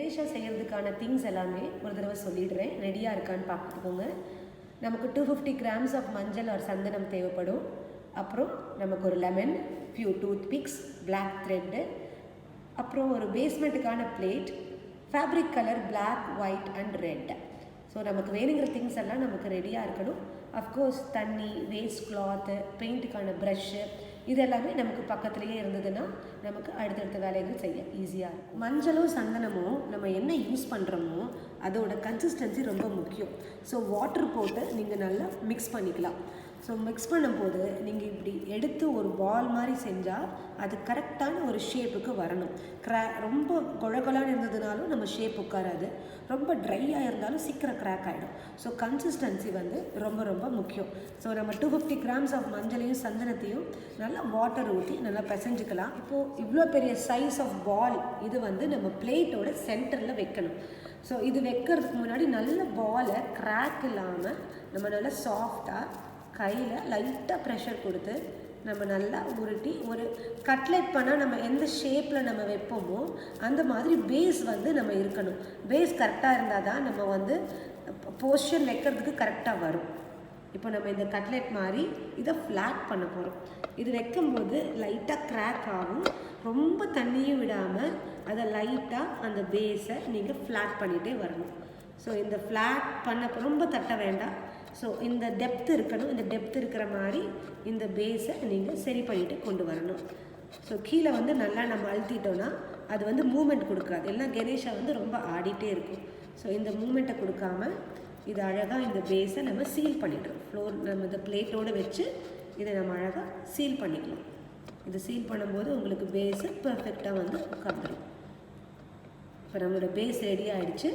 கணேஷா செய்கிறதுக்கான திங்ஸ் எல்லாமே ஒரு தடவை சொல்லிடுறேன். ரெடியாக இருக்கான்னு பார்த்துக்கோங்க. நமக்கு 250 grams ஆஃப் மஞ்சள் ஒரு சந்தனம் தேவைப்படும். அப்புறம் நமக்கு ஒரு lemon, few toothpicks, black thread, அப்புறம் ஒரு பேஸ்மெண்ட்டுக்கான blade, fabric colour black, white and red. So நமக்கு வேணுங்கிற திங்ஸ் எல்லாம் நமக்கு ரெடியாக இருக்கணும். அஃப்கோர்ஸ் தண்ணி, வேஸ்ட் கிளாத்து, பெயிண்ட்டுக்கான ப்ரஷ்ஷு, இது எல்லாமே நமக்கு பக்கத்துலேயே இருந்ததுன்னா நமக்கு அடுத்தடுத்த வேலைகள் செய்ய ஈஸியாக இருக்கும். மஞ்சளும் சந்தனமும் நம்ம என்ன யூஸ் பண்ணுறோமோ அதோட கன்சிஸ்டன்சி ரொம்ப முக்கியம். ஸோ வாட்டர் போட்டு நீங்கள் நல்லா மிக்ஸ் பண்ணிக்கலாம். ஸோ மிக்ஸ் பண்ணும்போது நீங்கள் இப்படி எடுத்து ஒரு பால் மாதிரி செஞ்சால் அது கரெக்டான ஒரு ஷேப்புக்கு வரணும். ரொம்ப கொழகொலான்னு இருந்ததுனாலும் நம்ம ஷேப் உட்காராது, ரொம்ப ட்ரையாக இருந்தாலும் சீக்கிரம் கிராக் ஆகிடும். ஸோ கன்சிஸ்டன்சி வந்து ரொம்ப ரொம்ப முக்கியம். ஸோ நம்ம 250 grams ஆஃப் மஞ்சளையும் சந்தனத்தையும் நல்லா வாட்டர் ஊற்றி நல்லா பிசைஞ்சிக்கலாம். இப்போது இவ்வளோ பெரிய சைஸ் ஆஃப் பால் இது வந்து நம்ம பிளேட்டோட சென்டரில் வைக்கணும். ஸோ இது வைக்கிறதுக்கு முன்னாடி நல்ல பாலை கிராக் இல்லாமல் நம்ம நல்லா சாஃப்டாக கையில் லைட்டாக ப்ரெஷர் கொடுத்து நம்ம நல்லா உருட்டி, ஒரு கட்லெட் பண்ணால் நம்ம எந்த ஷேப்பில் நம்ம வைப்போமோ அந்த மாதிரி பேஸ் வந்து நம்ம இருக்கணும். பேஸ் கரெக்டாக இருந்தால் தான் நம்ம வந்து போஸ்டர் வைக்கிறதுக்கு கரெக்டாக வரும். இப்போ நம்ம இந்த கட்லெட் மாதிரி இதை ஃப்ளாட் பண்ண போகிறோம். இது வைக்கும்போது லைட்டாக கிராக் ஆகும். ரொம்ப தண்ணியும் விடாமல் அதை லைட்டாக அந்த பேஸை நீங்கள் ஃப்ளாட் பண்ணிகிட்டே வரணும். ஸோ இந்த ஃப்ளாட் பண்ண ரொம்ப தட்ட வேண்டாம். ஸோ இந்த டெப்த் இருக்கணும். இந்த டெப்த் இருக்கிற மாதிரி இந்த பேஸை நீங்கள் சரி பண்ணிவிட்டு கொண்டு வரணும். ஸோ கீழே வந்து நல்லா நம்ம அழுத்திட்டோன்னா அது வந்து மூமெண்ட் கொடுக்காது. எல்லாம் கணேஷா வந்து ரொம்ப ஆடிட்டே இருக்கும். ஸோ இந்த மூமெண்ட்டை கொடுக்காம இது அழகாக இந்த பேஸை நம்ம சீல் பண்ணிடுறோம். ஃப்ளோர் நம்ம இந்த பிளேட்டோடு வச்சு இதை நம்ம அழகாக சீல் பண்ணிக்கலாம். இது சீல் பண்ணும்போது உங்களுக்கு பேஸு பர்ஃபெக்டாக வந்து உட்காந்துடும். இப்போ நம்மளோட பேஸ் ரெடி ஆகிடுச்சு.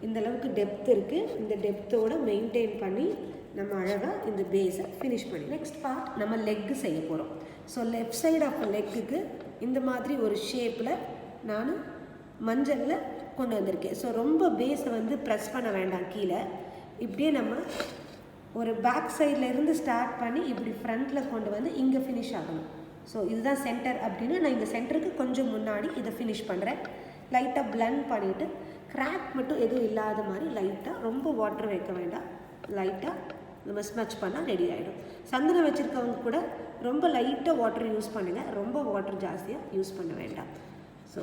இந்த அளவுக்கு டெப்த் இருக்குது. இந்த டெப்த்தோடு மெயின்டைன் பண்ணி நம்ம அழகாக இந்த பேஸை ஃபினிஷ் பண்ணி நெக்ஸ்ட் பார்ட் நம்ம லெக்கு செய்ய போகிறோம். ஸோ லெஃப்ட் சைடு ஆஃப் லெக்குக்கு இந்த மாதிரி ஒரு ஷேப்பில் நான் மஞ்சளில் கொண்டு வந்திருக்கேன். ஸோ ரொம்ப பேஸை வந்து ப்ரெஸ் பண்ண வேண்டாம். கீழே இப்படியே நம்ம ஒரு பேக் சைடில் இருந்து ஸ்டார்ட் பண்ணி இப்படி ஃப்ரண்ட்டில் கொண்டு வந்து இங்கே ஃபினிஷ் ஆகணும். ஸோ இதுதான் சென்டர் அப்படின்னா நான் இந்த சென்டருக்கு கொஞ்சம் முன்னாடி இதை ஃபினிஷ் பண்ணுறேன். லைட்டாக பிளெண்ட் பண்ணிவிட்டு கிராக் மட்டும் எதுவும் இல்லாத மாதிரி லைட்டாக, ரொம்ப வாட்டர் வைக்க வேண்டாம், லைட்டாக நம்ம ஸ்மச் பண்ணால் ரெடி ஆகிடும். சந்தனம் வச்சுருக்கவங்க கூட ரொம்ப லைட்டாக வாட்டர் யூஸ் பண்ணுங்கள், ரொம்ப வாட்டர் ஜாஸ்தியாக யூஸ் பண்ண வேண்டாம். ஸோ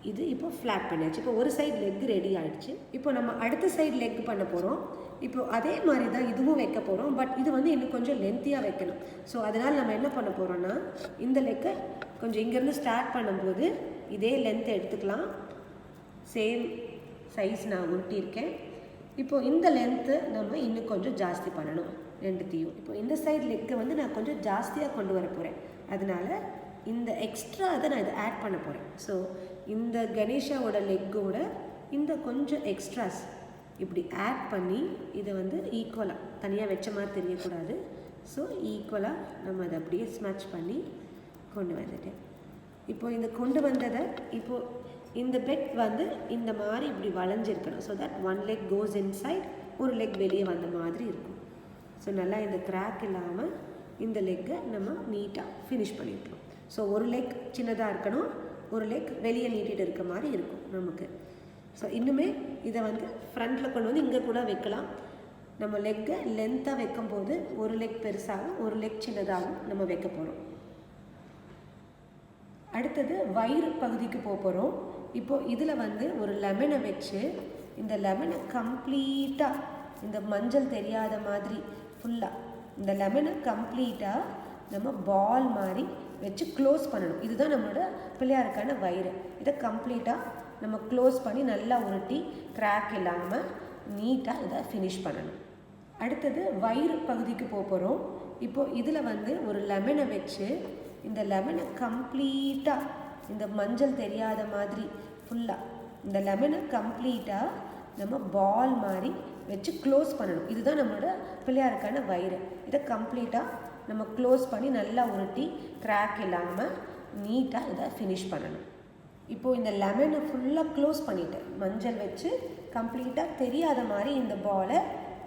இது இப்போ ஃப்ளாட் பண்ணியாச்சு. இப்போ ஒரு சைடு லெக் ரெடி ஆகிடுச்சு. இப்போ நம்ம அடுத்த சைடு லெக் பண்ண போகிறோம். இப்போ அதே மாதிரி தான் இதுவும் வைக்க போகிறோம். பட் இது வந்து இன்னும் கொஞ்சம் லென்த்தியாக வைக்கணும். ஸோ அதனால் நம்ம என்ன பண்ண போகிறோன்னா இந்த லெக்கை கொஞ்சம் இங்கேருந்து ஸ்டார்ட் பண்ணும்போது இதே லென்த்தை எடுத்துக்கலாம். சேம் சைஸ் நான் உருட்டியிருக்கேன். இப்போது இந்த லென்த்து நம்ம இன்னும் கொஞ்சம் ஜாஸ்தி பண்ணணும் ரெண்டுத்தையும். இப்போ இந்த சைடு லெக்கை வந்து நான் கொஞ்சம் ஜாஸ்தியாக கொண்டு வர போகிறேன். அதனால் இந்த எக்ஸ்ட்ரா அதை நான் இதை ஆட் பண்ண போகிறேன். ஸோ இந்த கணேஷாவோட லெக்கோட இந்த கொஞ்சம் எக்ஸ்ட்ராஸ் இப்படி ஆட் பண்ணி இதை வந்து ஈக்குவலாக தனியாக வச்ச மாதிரி தெரியக்கூடாது. ஸோ ஈக்குவலாக நம்ம அதை அப்படியே ஸ்மச் பண்ணி கொண்டு வந்துட்டேன். இப்போது இந்த கொண்டு வந்ததை இப்போது இந்த பெட் வந்து இந்த மாதிரி இப்படி வளைஞ்சிருக்கணும். So that one leg goes inside, ஒரு லெக் வெளியே வந்த மாதிரி இருக்கும். ஸோ நல்லா இந்த கிராக் இல்லாமல் இந்த லெக்கை நம்ம நீட்டாக ஃபினிஷ் பண்ணியிருக்கோம். ஸோ ஒரு லெக் சின்னதாக இருக்கணும், ஒரு லெக் வெளியே நீட்டிகிட்டு இருக்க மாதிரி இருக்கும் நமக்கு. ஸோ இன்னுமே இதை வந்து ஃப்ரண்ட்டில் கொண்டு வந்து இங்கே கூட வைக்கலாம். நம்ம லெக்கை லென்த்தாக வைக்கும்போது ஒரு லெக் பெருசாகவும் ஒரு லெக் சின்னதாகவும் நம்ம வைக்க போகிறோம். அடுத்தது வயிறு பகுதிக்கு போகிறோம். இப்போது இதில் வந்து ஒரு லெமனை வச்சு இந்த லெமனை கம்ப்ளீட்டாக இந்த மஞ்சள் தெரியாத மாதிரி ஃபுல்லாக இந்த லெமனை கம்ப்ளீட்டாக நம்ம பால் மாதிரி வச்சு க்ளோஸ் பண்ணணும். இதுதான் நம்மளோட பிள்ளையாருக்கான வயிறு. இதை கம்ப்ளீட்டாக நம்ம க்ளோஸ் பண்ணி நல்லா உருட்டி கிராக் இல்லாமல் நீட்டாக இதை ஃபினிஷ் பண்ணணும். அடுத்தது வயிறு பகுதிக்கு போகிறோம். இப்போது இதில் வந்து ஒரு லெமனை வச்சு இந்த லெமனை கம்ப்ளீட்டாக இந்த மஞ்சள் தெரியாத மாதிரி ஃபுல்லாக இந்த லெமனை கம்ப்ளீட்டாக நம்ம பால் மாதிரி வச்சு க்ளோஸ் பண்ணணும். இதுதான் நம்மளோட பிள்ளையாருக்கான வயிறு. இதை கம்ப்ளீட்டாக நம்ம க்ளோஸ் பண்ணி நல்லா உருட்டி கிராக் இல்லாமல் நீட்டாக இதை ஃபினிஷ் பண்ணணும். இப்போது இந்த லெமனை ஃபுல்லாக க்ளோஸ் பண்ணிவிட்டேன். மஞ்சள் வச்சு கம்ப்ளீட்டாக தெரியாத மாதிரி இந்த பாலை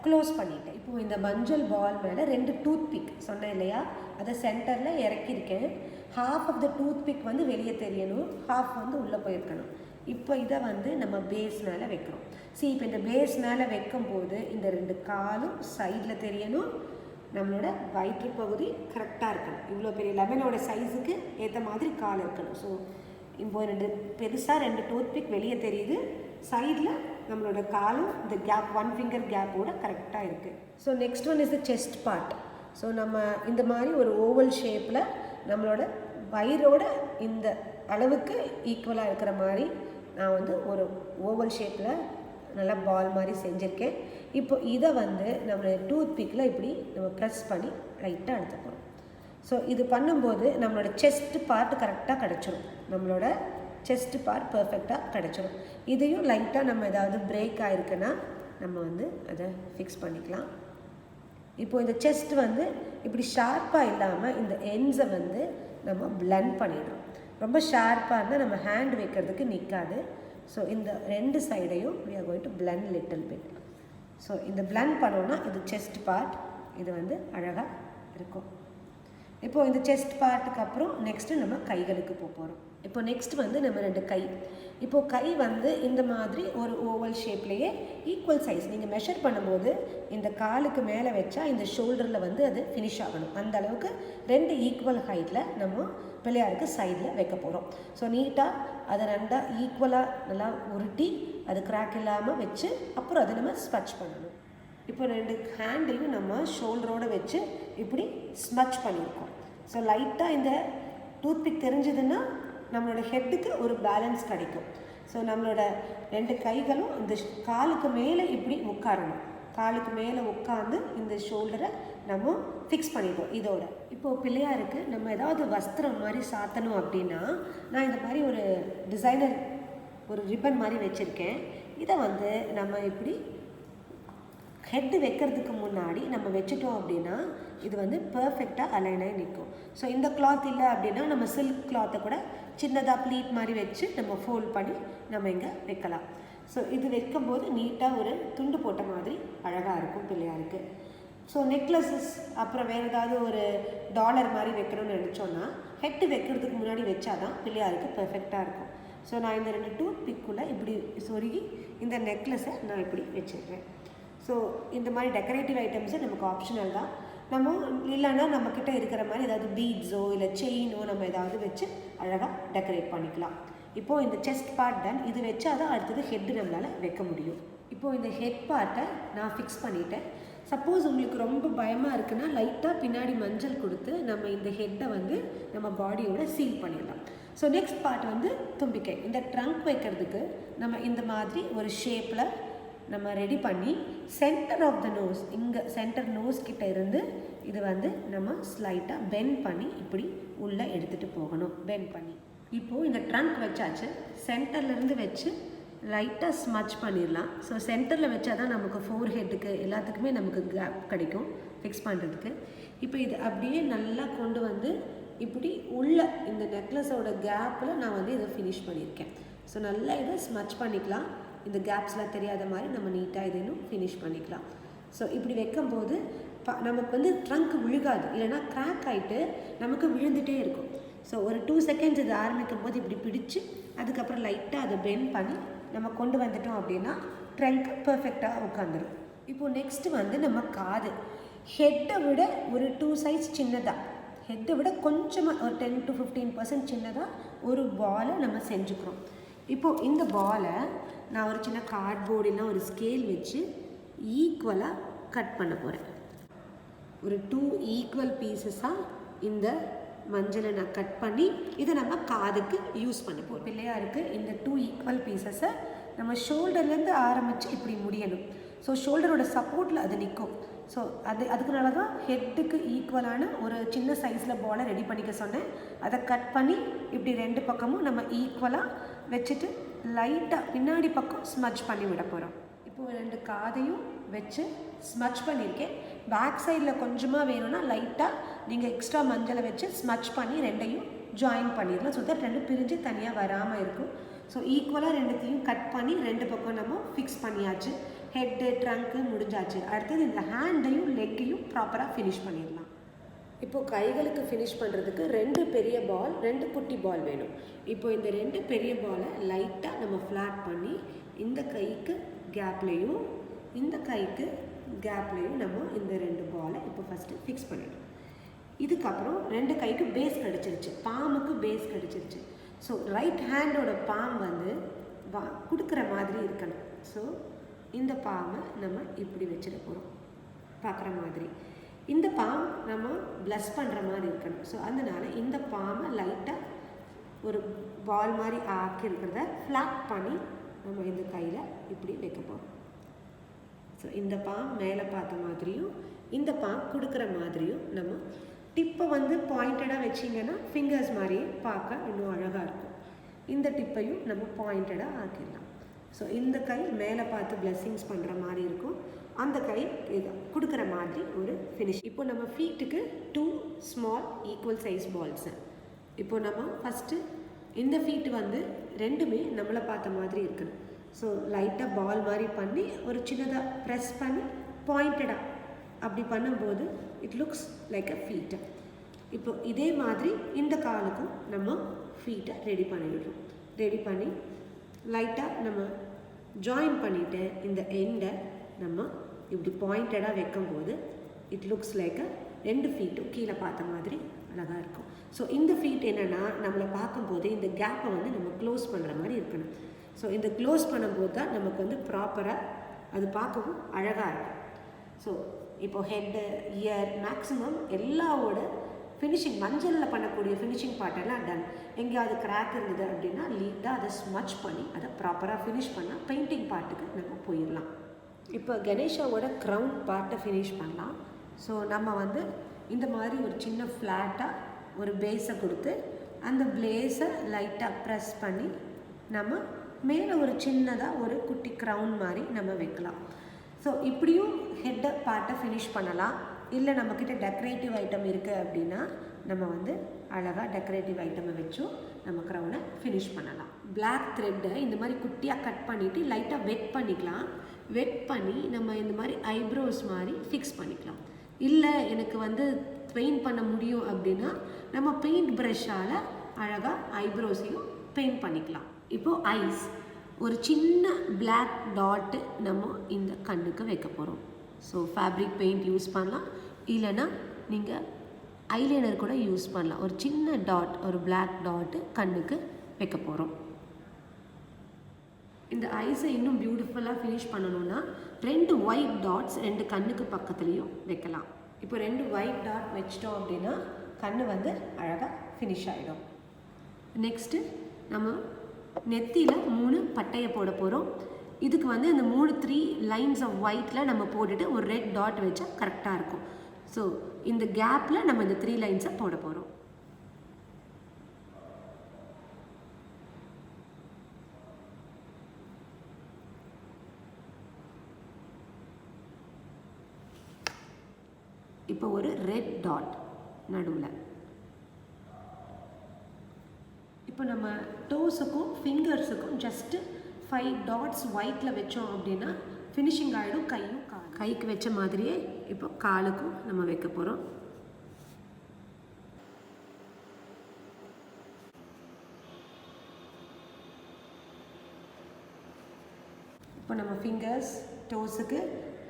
க்ளோஸ் பண்ணிட்டேன். இப்போது இந்த மஞ்சள் பால் மேலே 2 டூத் பிக் சொன்னேன் இல்லையா, அதை சென்டரில் இறக்கியிருக்கேன். Half of the toothpick வந்து வெளியே தெரியணும், ஹாஃப் வந்து உள்ளே போயிருக்கணும். இப்போ இதை வந்து நம்ம பேஸ் மேலே வைக்கிறோம். இப்போ இந்த பேஸ் மேலே வைக்கும்போது இந்த 2 காலும் சைடில் தெரியணும், நம்மளோட வயிற்று பகுதி கரெக்டாக இருக்கணும். இவ்வளோ பெரிய லெமனோட சைஸுக்கு ஏற்ற மாதிரி கால் இருக்கணும். ஸோ இப்போ 2 பெருசாக 2 டூத்பிக் வெளியே தெரியுது, சைடில் நம்மளோட காலும் இந்த கேப் 1 ஃபிங்கர் கேப்போட கரெக்டாக இருக்குது. So next one is the chest part. So நம்ம இந்த மாதிரி ஒரு ஓவல் ஷேப்பில் நம்மளோட வயிறோட இந்த அளவுக்கு ஈக்குவலாக இருக்கிற மாதிரி நான் வந்து ஒரு ஓவல் ஷேப்பில் நல்லா பால் மாதிரி செஞ்சுருக்கேன். இப்போ இதை வந்து நம்ம டூத்பிக்கில் இப்படி நம்ம ப்ரெஸ் பண்ணி லைட்டாக எடுத்து போகிறோம். ஸோ இது பண்ணும்போது நம்மளோட செஸ்ட் பார்ட் கரெக்டாக கிடச்சிரும், நம்மளோட செஸ்ட் பார்ட் பர்ஃபெக்டாக கிடச்சிரும். இதையும் லைட்டாக நம்ம ஏதாவது பிரேக் ஆகிருக்குன்னா நம்ம வந்து அதை ஃபிக்ஸ் பண்ணிக்கலாம். இப்போது இந்த செஸ்ட் வந்து இப்படி ஷார்ப்பாக இல்லாமல் இந்த எண்ட்ஸை வந்து நம்ம பிளண்ட் பண்ணிடுறோம். ரொம்ப ஷார்ப்பாக இருந்தால் நம்ம ஹேண்ட் வைக்கிறதுக்கு நிற்காது. ஸோ இந்த 2 சைடையும் we are going to blend little bit. So இந்த blend பண்ணோன்னா இது செஸ்ட் பார்ட், இது வந்து அழகாக இருக்கும். இப்போது இந்த செஸ்ட் பார்ட்டுக்கு அப்புறம் நெக்ஸ்ட்டு நம்ம கைகளுக்கு போகிறோம். இப்போ நெக்ஸ்ட் வந்து நம்ம 2 கை. இப்போது கை வந்து இந்த மாதிரி ஒரு ஓவல் ஷேப்லேயே ஈக்குவல் சைஸ் நீங்கள் மெஷர் பண்ணும்போது இந்த காலுக்கு மேலே வச்சா இந்த ஷோல்டரில் வந்து அது ஃபினிஷ் ஆகணும். அந்த அளவுக்கு 2 ஈக்குவல் ஹைட்டில் நம்ம பிள்ளையாருக்கு சைடில் வைக்க போகிறோம். ஸோ நீட்டாக அதை 2 ஈக்குவலாக நல்லா உருட்டி அது கிராக் இல்லாமல் வச்சு அப்புறம் அதை நம்ம ஸ்மட்ச் பண்ணணும். இப்போ 2 ஹேண்டையும் நம்ம ஷோல்டரோடு வச்சு இப்படி ஸ்மட்ச் பண்ணியிருக்கோம். ஸோ லைட்டாக இந்த டூத்பிக் தெரிஞ்சதுன்னா நம்மளோட ஹெட்டுக்கு ஒரு பேலன்ஸ் கிடைக்கும். ஸோ நம்மளோட 2 கைகளும் இந்த காலுக்கு மேலே இப்படி உட்காரணும். காலுக்கு மேலே உட்காந்து இந்த ஷோல்டரை நம்ம ஃபிக்ஸ் பண்ணிட்டோம் இதோட. இப்போது பிள்ளையாருக்கு நம்ம ஏதாவது வஸ்திரம் மாதிரி சாத்தணும் அப்படின்னா நான் இந்த மாதிரி ஒரு டிசைனர் ஒரு ரிப்பன் மாதிரி வச்சுருக்கேன். இதை வந்து நம்ம இப்படி ஹெட்டு வைக்கிறதுக்கு முன்னாடி நம்ம வச்சுட்டோம் அப்படின்னா இது வந்து பர்ஃபெக்டாக அலைனாகி நிற்கும். ஸோ இந்த கிளாத் இல்லை அப்படின்னா நம்ம சில்க் கிளாத்தை கூட சின்னதாக ப்ளீட் மாதிரி வச்சு நம்ம ஃபோல்ட் பண்ணி நம்ம இங்கே வைக்கலாம். ஸோ இது வைக்கும்போது நீட்டாக ஒரு துண்டு போட்ட மாதிரி அழகாக இருக்கும் பிள்ளையாருக்கு. ஸோ நெக்லஸஸ் அப்புறம் வேறு ஏதாவது ஒரு டாலர் மாதிரி வைக்கணும்னு நினச்சோன்னா ஹெட்டு வைக்கிறதுக்கு முன்னாடி வச்சாதான் பிள்ளையாருக்கு பர்ஃபெக்டாக இருக்கும். ஸோ நான் இந்த 2 டூத்பிக்குள்ளே இப்படி சொருகி இந்த நெக்லஸை நான் இப்படி வச்சுருக்கேன். ஸோ இந்த மாதிரி டெக்கரேட்டிவ் ஐட்டம்ஸு நமக்கு ஆப்ஷனல் தான். நம்ம இல்லைன்னா நம்மக்கிட்ட இருக்கிற மாதிரி ஏதாவது பீட்ஸோ இல்லை செயினோ நம்ம ஏதாவது வச்சு அழகாக டெக்கரேட் பண்ணிக்கலாம். இப்போது இந்த செஸ்ட் பார்ட் டன், இது வச்சா தான் அடுத்தது ஹெட்டு நம்மளால் வைக்க முடியும். இப்போது இந்த ஹெட் பார்ட்டை நான் ஃபிக்ஸ் பண்ணிட்டேன். சப்போஸ் உங்களுக்கு ரொம்ப பயமாக இருக்குன்னா லைட்டாக பின்னாடி மஞ்சள் கொடுத்து நம்ம இந்த ஹெட்டை வந்து நம்ம பாடியோட சீல் பண்ணிடலாம். ஸோ நெக்ஸ்ட் பார்ட் வந்து தும்பிக்கை. இந்த ட்ரங்க் வைக்கிறதுக்கு நம்ம இந்த மாதிரி ஒரு ஷேப்பில் நம்ம ரெடி பண்ணி சென்டர் ஆஃப் த நோஸ், இங்கே சென்டர் நோஸ் கிட்ட இருந்து இது வந்து நம்ம ஸ்லைட்டாக பெண்ட் பண்ணி இப்படி உள்ளே எடுத்துகிட்டு போகணும். பெண்ட் பண்ணி இப்போது இந்த ட்ரங்க் வச்சாச்சு. சென்டர்லேருந்து வச்சு லைட்டாக ஸ்மட்ச் பண்ணிடலாம். ஸோ சென்டரில் வச்சா தான் நமக்கு ஃபோர் ஹெட்டுக்கு எல்லாத்துக்குமே நமக்கு கேப் கிடைக்கும் ஃபிக்ஸ் பண்ணுறதுக்கு. இப்போ இது அப்படியே நல்லா கொண்டு வந்து இப்படி உள்ள இந்த நெக்லஸோட கேப்பில் நான் வந்து இதை ஃபினிஷ் பண்ணியிருக்கேன். ஸோ நல்லா இதை ஸ்மட்ச் பண்ணிக்கலாம். இந்த கேப்ஸ்லாம் தெரியாத மாதிரி நம்ம நீட்டாக இதை இன்னும் ஃபினிஷ் பண்ணிக்கலாம். ஸோ இப்படி வைக்கும்போது நமக்கு வந்து ட்ரங்க் விழுகாது, இல்லைனா கிராக் ஆகிட்டு நமக்கு விழுந்துகிட்டே இருக்கும். ஸோ ஒரு 2 செகண்ட்ஸ் இது ஆரம்பிக்கும் போது இப்படி பிடிச்சி அதுக்கப்புறம் லைட்டாக அதை பெண்ட் பண்ணி நம்ம கொண்டு வந்துட்டோம் அப்படின்னா ட்ரங்க் பர்ஃபெக்டாக உட்காந்துரும். இப்போது நெக்ஸ்ட்டு வந்து நம்ம காது. ஹெட்டை விட ஒரு 2 சைஸ் சின்னதாக, ஹெட்டை விட கொஞ்சமாக ஒரு 10 to 15% சின்னதாக ஒரு பாலை நம்ம செஞ்சுக்கிறோம். இப்போது இந்த பாலை நான் ஒரு சின்ன கார்ட்போர்டில் ஒரு ஸ்கேல் வச்சு ஈக்குவலாக கட் பண்ண போகிறேன். ஒரு 2 ஈக்குவல் பீசஸாக இந்த மஞ்சளை நான் கட் பண்ணி இதை நம்ம காதுக்கு யூஸ் பண்ண போகிறோம். பிள்ளையாருக்கு இந்த 2 ஈக்குவல் பீசஸை நம்ம ஷோல்டர்லேருந்து ஆரம்பித்து இப்படி முடியணும். ஸோ ஷோல்டரோட சப்போர்ட்டில் அது நிற்கும். ஸோ அதுக்குனால தான் ஹெட்டுக்கு ஈக்குவலான ஒரு சின்ன சைஸில் பாலை ரெடி பண்ணிக்க சொன்னேன். அதை கட் பண்ணி இப்படி 2 பக்கமும் நம்ம ஈக்குவலாக வச்சுட்டு லைட்டாக பின்னாடி பக்கம் ஸ்மட்ச் பண்ணி விட போகிறோம். இப்போது 2 காதையும் வச்சு ஸ்மட்ச் பண்ணியிருக்கேன். பேக் சைடில் கொஞ்சமாக வேணும்னா லைட்டாக நீங்கள் எக்ஸ்ட்ரா மஞ்சளை வச்சு ஸ்மட்ச் பண்ணி 2யும் ஜாயின் பண்ணிடலாம். ஸோ தட் 2 பிரிஞ்சு தனியாக வராமல் இருக்கும். ஸோ ஈக்குவலாக 2த்தையும் கட் பண்ணி 2 பக்கம் நம்ம ஃபிக்ஸ் பண்ணியாச்சு. ஹெட்டு ட்ரங்க்கு முடிஞ்சாச்சு. அடுத்தது இந்த ஹேண்டையும் லெக்கையும் ப்ராப்பராக ஃபினிஷ் பண்ணிடலாம். இப்போ கைகளுக்கு ஃபினிஷ் பண்ணுறதுக்கு 2 பெரிய பால் 2 குட்டி பால் வேணும். இப்போ இந்த 2 பெரிய பாலை லைட்டாக நம்ம ஃப்ளாட் பண்ணி இந்த கைக்கு கேப்லேயும் இந்த கைக்கு கேப்லேயும் நம்ம இந்த 2 பாலை இப்போ ஃபஸ்ட்டு ஃபிக்ஸ் பண்ணிடணும். இதுக்கப்புறம் 2 கைக்கு பேஸ் கிடச்சிருச்சு, பாமுக்கு பேஸ் கிடச்சிருச்சு. ஸோ ரைட் ஹேண்டோட பாம் வந்து கொடுக்குற மாதிரி இருக்கணும். ஸோ இந்த பாமை நம்ம இப்படி வச்சிட போகிறோம் பார்க்குற மாதிரி. இந்த பாம் நம்ம ப்ளஸ் பண்ணுற மாதிரி இருக்கணும். ஸோ அதனால் இந்த பாமை லைட்டாக ஒரு பால் மாதிரி ஆக்கி இருக்கிறத ஃப்ளாட் பண்ணி நம்ம இந்த கையில் இப்படி வைக்க போகிறோம். ஸோ இந்த பாம் மேலே பார்த்த மாதிரியும் இந்த பாம் கொடுக்குற மாதிரியும் நம்ம டிப்பை வந்து பாயிண்டடாக வச்சிங்கன்னா ஃபிங்கர்ஸ் மாதிரியே பார்க்க இன்னும் அழகாக இருக்கும். இந்த டிப்பையும் நம்ம பாயிண்டடாக ஆக்கிடலாம். ஸோ இந்த கை மேலே பார்த்து பிளெஸ்ஸிங்ஸ் பண்ணுற மாதிரி இருக்கும், அந்த கை இது கொடுக்குற மாதிரி ஒரு ஃபினிஷ். இப்போ நம்ம ஃபீட்டுக்கு 2 ஸ்மால் ஈக்குவல் சைஸ் பால்ஸு. இப்போ நம்ம ஃபஸ்ட்டு இந்த ஃபீட்டு வந்து 2மே நம்மளை பார்த்த மாதிரி இருக்கணும். ஸோ லைட்டாக பால் மாதிரி பண்ணி ஒரு சின்னதாக ப்ரெஸ் பண்ணி பாயிண்டடாக அப்படி பண்ணும்போது it looks like a feet. இப்போ இதே மாதிரி இந்த காலுக்கும் நம்ம ஃபீட்டை ரெடி பண்ணிவிடுறோம். ரெடி பண்ணி லைட்டாக நம்ம ஜாயின் பண்ணிவிட்டு இந்த எண்டை நம்ம இப்படி பாயிண்டடாக வைக்கும்போது இட் லுக்ஸ் லைக் 2 ஃபீட்டும் கீழே பார்த்த மாதிரி அழகாக இருக்கும். ஸோ இந்த ஃபீட் என்னென்னா நம்மளை பார்க்கும்போது இந்த கேப்பை வந்து நம்ம க்ளோஸ் பண்ணுற மாதிரி இருக்கணும். ஸோ இந்த க்ளோஸ் பண்ணும்போது தான் நமக்கு வந்து ப்ராப்பராக அது பார்க்கவும் அழகாக இருக்கும். ஸோ இப்போது ஹெட்டு இயர் மேக்ஸிமம் எல்லாவோட ஃபினிஷிங் மஞ்சளில் பண்ணக்கூடிய ஃபினிஷிங் பார்ட்டெல்லாம் டன். எங்கேயாவது கிராக் இருந்தது அப்படின்னா லீட்டாக அதை ஸ்மச் பண்ணி அதை ப்ராப்பராக ஃபினிஷ் பண்ணால் பெயிண்டிங் பார்ட்டுக்கு நம்ம போயிடலாம். இப்போ கணேஷாவோட க்ரௌன் பார்ட்டை ஃபினிஷ் பண்ணலாம். ஸோ நம்ம வந்து இந்த மாதிரி ஒரு சின்ன ஃப்ளாட்டாக ஒரு பேஸை கொடுத்து அந்த பிளேஸை லைட்டாக ப்ரெஸ் பண்ணி நம்ம மேலே ஒரு சின்னதாக ஒரு குட்டி க்ரௌன் மாதிரி நம்ம வைக்கலாம். ஸோ இப்படியும் ஹெட்டை பார்ட்டை ஃபினிஷ் பண்ணலாம். இல்லை நம்மக்கிட்ட டெக்கரேட்டிவ் ஐட்டம் இருக்குது அப்படின்னா நம்ம வந்து அழகாக டெக்கரேட்டிவ் ஐட்டமை வச்சும் நம்ம க்ரௌனை ஃபினிஷ் பண்ணலாம். பிளாக் த்ரெட்டை இந்த மாதிரி குட்டியாக கட் பண்ணிவிட்டு லைட்டாக வெட் பண்ணிக்கலாம். வெட் பண்ணி நம்ம இந்த மாதிரி ஐப்ரோஸ் மாதிரி ஃபிக்ஸ் பண்ணிக்கலாம். இல்லை எனக்கு வந்து பெயிண்ட் பண்ண முடியும் அப்படின்னா நம்ம பெயிண்ட் ப்ரஷ்ஷால் அழகாக ஐப்ரோஸையும் பெயிண்ட் பண்ணிக்கலாம். இப்போது ஐஸ் ஒரு சின்ன பிளாக் டாட்டு நம்ம இந்த கண்ணுக்கு வைக்க போகிறோம். ஸோ ஃபேப்ரிக் பெயிண்ட் யூஸ் பண்ணலாம், இல்லைன்னா நீங்கள் ஐலைனர் கூட யூஸ் பண்ணலாம். ஒரு சின்ன டாட், ஒரு பிளாக் டாட்டு கண்ணுக்கு வைக்க போகிறோம். இந்த ஐஸை இன்னும் பியூட்டிஃபுல்லாக ஃபினிஷ் பண்ணணுன்னா 2 ஒயிட் டாட்ஸ் 2 கண்ணுக்கு பக்கத்துலேயும் வைக்கலாம். இப்போ 2 ஒயிட் டாட் வச்சிட்டோம் அப்படின்னா கண் வந்து அழகாக ஃபினிஷ் ஆகிடும். நெக்ஸ்ட்டு நம்ம நெத்தியில் 3 பட்டையை போட போகிறோம். இதுக்கு வந்து இந்த 3 லைன்ஸ் ஆஃப் ஒயிட்டில் நம்ம போட்டுட்டு ஒரு ரெட் டாட் வச்சா கரெக்டாக இருக்கும். ஸோ இந்த கேப்பில் நம்ம இந்த 3 லைன்ஸை போட போகிறோம். இப்போ ஒரு ரெட் டாட் நடுவில். இப்போ நம்ம டோஸுக்கும் ஃபிங்கர்ஸுக்கும் ஜஸ்ட்டு 5 டாட்ஸ் ஒயிட்டில் வச்சோம் அப்படின்னா ஃபினிஷிங் ஆகிடும். கைக்கு வச்ச மாதிரியே இப்போ காலுக்கும் நம்ம வைக்க போகிறோம். இப்போ நம்ம ஃபிங்கர்ஸ், டோஸுக்கு,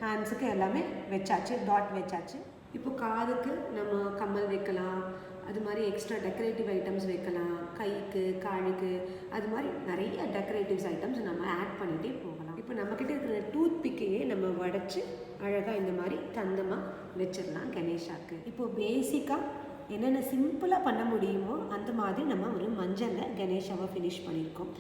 ஹேண்ட்ஸுக்கு எல்லாமே வச்சாச்சு, டாட் வச்சாச்சு. இப்போ காதுக்கு நம்ம கம்மல் வைக்கலாம், அது மாதிரி எக்ஸ்ட்ரா டெக்கரேட்டிவ் ஐட்டம்ஸ் வைக்கலாம். கைக்கு, காலுக்கு, அது மாதிரி நிறைய டெக்கரேட்டிவ்ஸ் ஐட்டம்ஸ் நம்ம ஆட் பண்ணிகிட்டே போகலாம். இப்போ நம்மக்கிட்ட இருக்கிற டூத் பிக்கையே நம்ம உடச்சி அழகாக இந்த மாதிரி தந்தமாக வச்சிடலாம் கணேஷாக்கு. இப்போ பேசிக்காக என்னென்ன சிம்பிளாக பண்ண முடியுமோ அந்த மாதிரி நம்ம ஒரு மஞ்சளில் கணேஷாவை ஃபினிஷ் பண்ணியிருக்கோம்.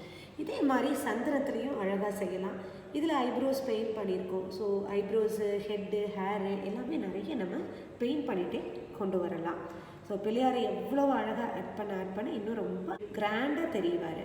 இதே மாதிரி சந்தனத்துலேயும் அழகாக செய்யலாம். இதில் ஐப்ரோஸ் பெயிண்ட் பண்ணியிருக்கோம். ஸோ ஐப்ரோஸு, ஹெட்டு, ஹேரு எல்லாமே நிறைய நம்ம பெயிண்ட் பண்ணிகிட்டே கொண்டு வரலாம். ஸோ பிள்ளையாரை எவ்வளோ அழகாக ஆட் பண்ண இன்னும் ரொம்ப கிராண்டாக தெரிவார்.